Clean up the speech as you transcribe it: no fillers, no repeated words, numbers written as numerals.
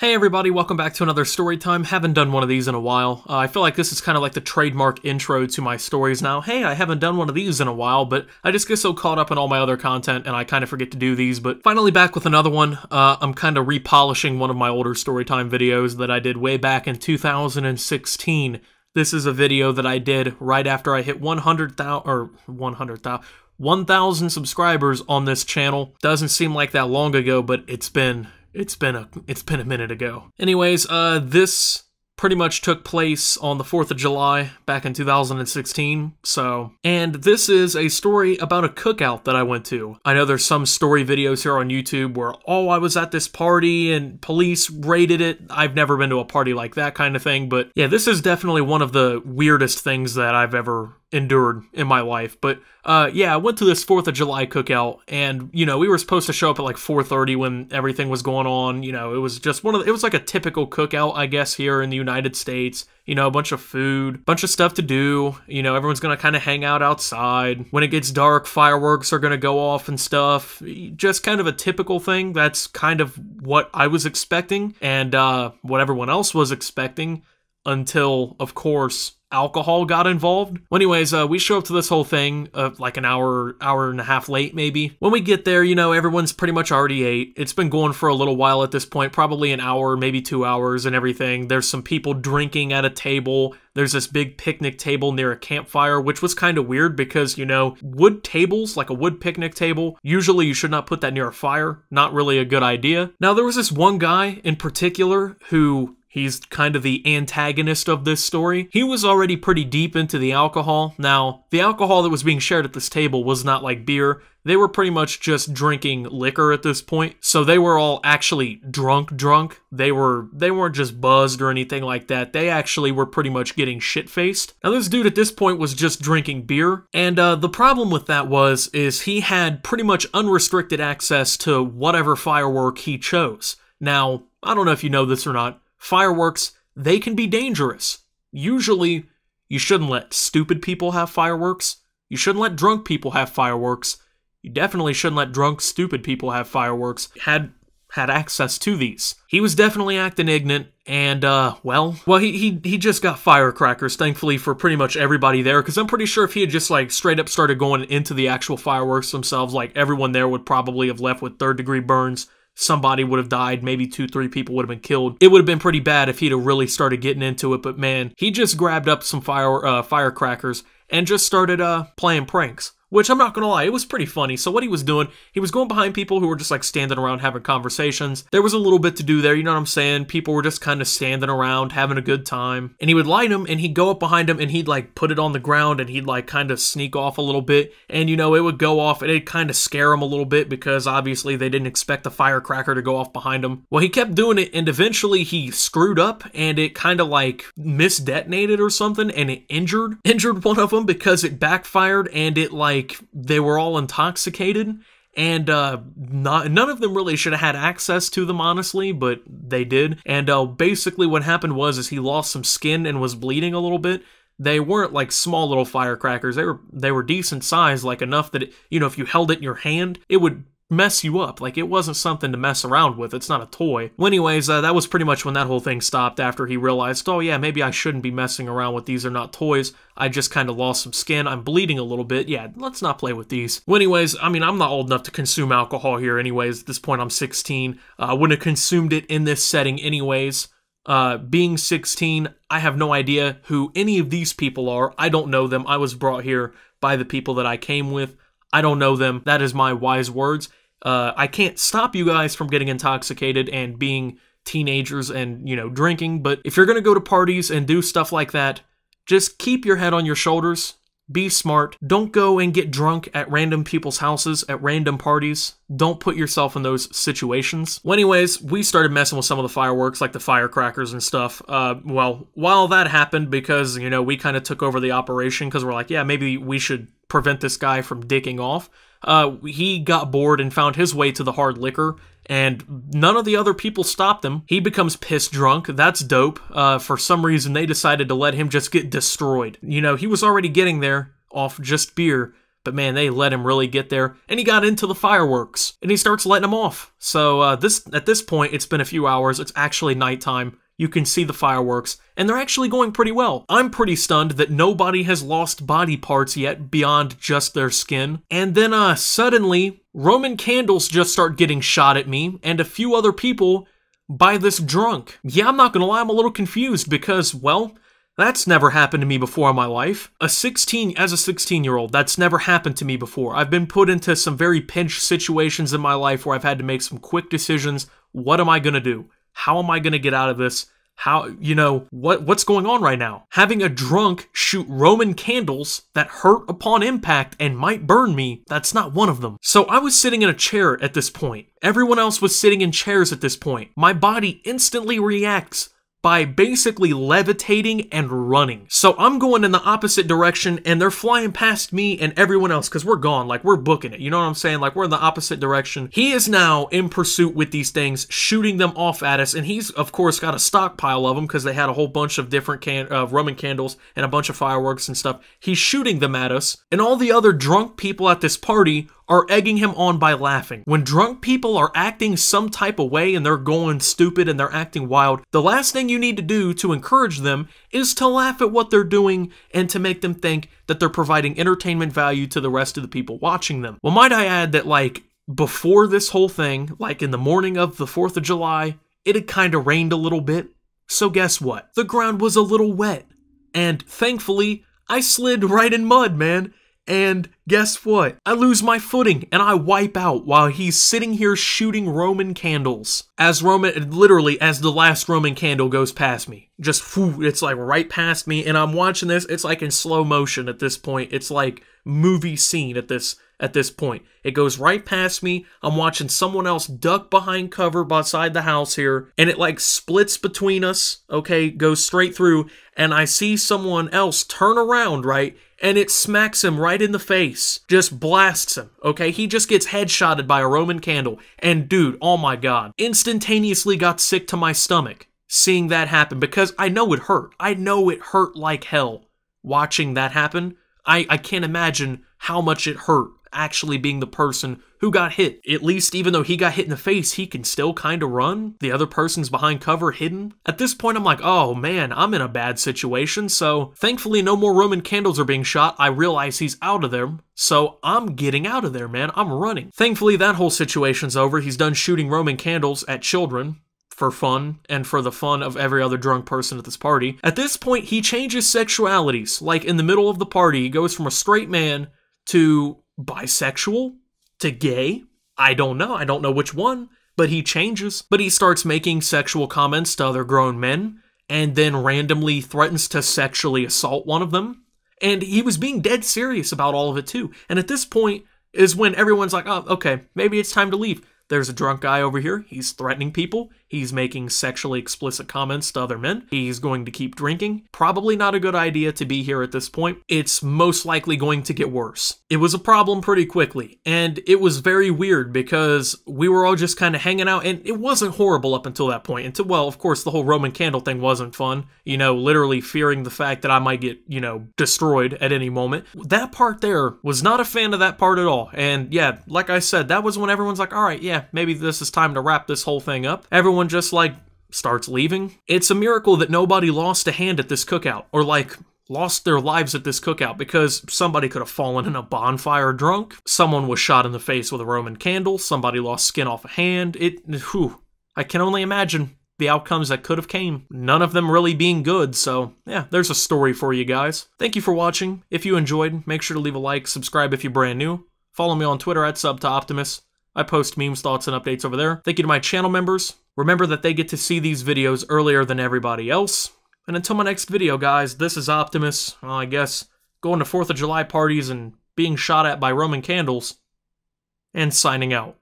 Hey everybody, welcome back to another story time. Haven't done one of these in a while. I feel like this is kind of like the trademark intro to my stories now. Hey, I haven't done one of these in a while, but I just get so caught up in all my other content and I kind of forget to do these, but finally back with another one. I'm kind of repolishing one of my older story time videos that I did way back in 2016. This is a video that I did right after I hit 1,000 subscribers on this channel. Doesn't seem like that long ago, but it's been a minute ago. Anyways, this pretty much took place on the 4th of July back in 2016, and this is a story about a cookout that I went to. I know there's some story videos here on YouTube where, oh, I was at this party and police raided it. I've never been to a party like that kind of thing, but yeah, this is definitely one of the weirdest things that I've ever endured in my life. But yeah, I went to this 4th of July cookout, and you know, we were supposed to show up at like 4:30 when everything was going on. You know, it was just it was like a typical cookout, I guess, here in the United States. You know, a bunch of food, bunch of stuff to do. You know, everyone's gonna kind of hang out outside. When it gets dark, fireworks are gonna go off and stuff. Just kind of a typical thing. That's kind of what I was expecting, and what everyone else was expecting, until, of course, alcohol got involved. Well, anyways, we show up to this whole thing like an hour and a half late, maybe. When we get there, you know, everyone's pretty much already ate. It's been going for a little while at this point, probably an hour, maybe 2 hours and everything. There's some people drinking at a table. There's this big picnic table near a campfire, which was kind of weird because, you know, wood tables, like a wood picnic table, usually you should not put that near a fire. Not really a good idea. Now, there was this one guy in particular who... he's kind of the antagonist of this story. He was already pretty deep into the alcohol. Now, the alcohol that was being shared at this table was not like beer. They were pretty much just drinking liquor at this point. So they were all actually drunk. They weren't just buzzed or anything like that. They actually were pretty much getting shit-faced. Now, this dude at this point was just drinking beer. And the problem with that is he had pretty much unrestricted access to whatever firework he chose. Now, I don't know if you know this or not. Fireworks, they can be dangerous. Usually, you shouldn't let stupid people have fireworks. You shouldn't let drunk people have fireworks. You definitely shouldn't let drunk, stupid people have fireworks. Had access to these. He was definitely acting ignorant, and, well, he just got firecrackers, thankfully, for pretty much everybody there, because I'm pretty sure if he had just, like, straight up started going into the actual fireworks themselves, like, everyone there would probably have left with third-degree burns. Somebody would have died, maybe 2-3 people would have been killed. It would have been pretty bad if he'd have really started getting into it, but man, he just grabbed up some firecrackers and just started playing pranks. Which, I'm not gonna lie, it was pretty funny. So what he was doing, he was going behind people who were just like standing around having conversations. There was a little bit to do there, you know what I'm saying? People were just kind of standing around having a good time. And he would light them and he'd go up behind them and he'd like put it on the ground and he'd like kind of sneak off a little bit. And you know, it would go off and it'd kind of scare them a little bit because obviously they didn't expect the firecracker to go off behind them. Well, he kept doing it and eventually he screwed up and it kind of like misdetonated or something and it injured one of them because it backfired and it like they were all intoxicated, and none of them really should have had access to them, honestly, but they did. And basically what happened is he lost some skin and was bleeding a little bit. They weren't like small little firecrackers. They were decent size, like enough that you know, if you held it in your hand, it would mess you up. Like, it wasn't something to mess around with. It's not a toy. Well, anyways, that was pretty much when that whole thing stopped, after he realized, oh yeah, maybe I shouldn't be messing around with these. They're not toys. I just kind of lost some skin. I'm bleeding a little bit. Yeah, let's not play with these. Well, anyways, I mean, I'm not old enough to consume alcohol here anyways. At this point, I'm 16. I wouldn't have consumed it in this setting anyways. Being 16, I have no idea who any of these people are. I don't know them. I was brought here by the people that I came with. I don't know them. That is my wise words. I can't stop you guys from getting intoxicated and being teenagers and, you know, drinking, but if you're gonna go to parties and do stuff like that, just keep your head on your shoulders. Be smart. Don't go and get drunk at random people's houses, at random parties. Don't put yourself in those situations. Well, anyways, we started messing with some of the fireworks, like the firecrackers and stuff. Well, while that happened, because, you know, we kind of took over the operation, because we're like, yeah, maybe we should prevent this guy from dicking off. He got bored and found his way to the hard liquor, and none of the other people stopped him. He becomes piss drunk. That's dope. For some reason, they decided to let him just get destroyed. You know, he was already getting there off just beer, But man, they let him really get there, and he got into the fireworks, and he starts letting them off. So at this point, it's been a few hours. It's actually nighttime. You can see the fireworks, and they're actually going pretty well. I'm pretty stunned that nobody has lost body parts yet beyond just their skin. And then suddenly, Roman candles just start getting shot at me, and a few other people by this drunk. Yeah, I'm not gonna lie, I'm a little confused because, well, that's never happened to me before in my life. As a 16-year-old, that's never happened to me before. I've been put into some very pinch situations in my life where I've had to make some quick decisions. What am I gonna do? How am I gonna get out of this? How, what's going on right now? Having a drunk shoot Roman candles that hurt upon impact and might burn me, that's not one of them. So I was sitting in a chair at this point. Everyone else was sitting in chairs at this point. My body instantly reacts by basically levitating and running. So I'm going in the opposite direction, and they're flying past me and everyone else, because we're gone, like we're booking it, you know what I'm saying? Like we're in the opposite direction. He is now in pursuit with these things, shooting them off at us, and he's of course got a stockpile of them because they had a whole bunch of different Roman candles and a bunch of fireworks and stuff. He's shooting them at us, and all the other drunk people at this party are egging him on by laughing. When drunk people are acting some type of way and they're going stupid and they're acting wild, the last thing you need to do to encourage them is to laugh at what they're doing and to make them think that they're providing entertainment value to the rest of the people watching them. Well, might I add that, like, before this whole thing, like in the morning of the 4th of July, it had kind of rained a little bit. So guess what? The ground was a little wet. And thankfully, I slid right in mud, man. And guess what? I lose my footing and I wipe out while he's sitting here shooting Roman candles. Literally as the last Roman candle goes past me. Just, whoo, it's like right past me, and I'm watching this. It's like in slow motion at this point. It's like movie scene at this point. It goes right past me. I'm watching someone else duck behind cover beside the house here, and it like splits between us, okay, goes straight through, and I see someone else turn around, right, and it smacks him right in the face. Just blasts him, okay? He just gets headshotted by a Roman candle, and dude, oh my god, instantaneously got sick to my stomach seeing that happen, because I know it hurt. I know it hurt like hell watching that happen. I can't imagine how much it hurt actually being the person who got hit. At least even though he got hit in the face, he can still kind of run. The other person's behind cover hidden. At this point, I'm like, oh man, I'm in a bad situation. So thankfully, no more Roman candles are being shot. I realize he's out of there. So I'm getting out of there, man. I'm running. Thankfully, that whole situation's over. He's done shooting Roman candles at children for fun and for the fun of every other drunk person at this party. At this point, he changes sexualities. Like in the middle of the party, he goes from a straight man to bisexual to gay. I don't know which one, but he changes. But he starts making sexual comments to other grown men and then randomly threatens to sexually assault one of them. And he was being dead serious about all of it too. And at this point is when everyone's like, oh, okay, maybe it's time to leave. There's a drunk guy over here. He's threatening people. He's making sexually explicit comments to other men. He's going to keep drinking. Probably not a good idea to be here at this point. It's most likely going to get worse. It was a problem pretty quickly, and it was very weird because we were all just kind of hanging out, and it wasn't horrible up until that point. Well, of course, the whole Roman candle thing wasn't fun. You know, literally fearing the fact that I might get, destroyed at any moment. That part there was not a fan of that part at all. And yeah, like I said, that was when everyone's like, all right, yeah, maybe this is time to wrap this whole thing up. Everyone just like starts leaving. It's a miracle that nobody lost a hand at this cookout or like lost their lives at this cookout, because somebody could have fallen in a bonfire drunk. Someone was shot in the face with a Roman candle. Somebody lost skin off a hand. I can only imagine the outcomes that could have came. None of them really being good. So yeah, there's a story for you guys. Thank you for watching. If you enjoyed, make sure to leave a like, subscribe if you're brand new. Follow me on Twitter at SubToOptimus. I post memes, thoughts, and updates over there. Thank you to my channel members. Remember that they get to see these videos earlier than everybody else. And until my next video, guys, this is Optimus. Well, I guess going to 4th of July parties and being shot at by Roman candles. And signing out.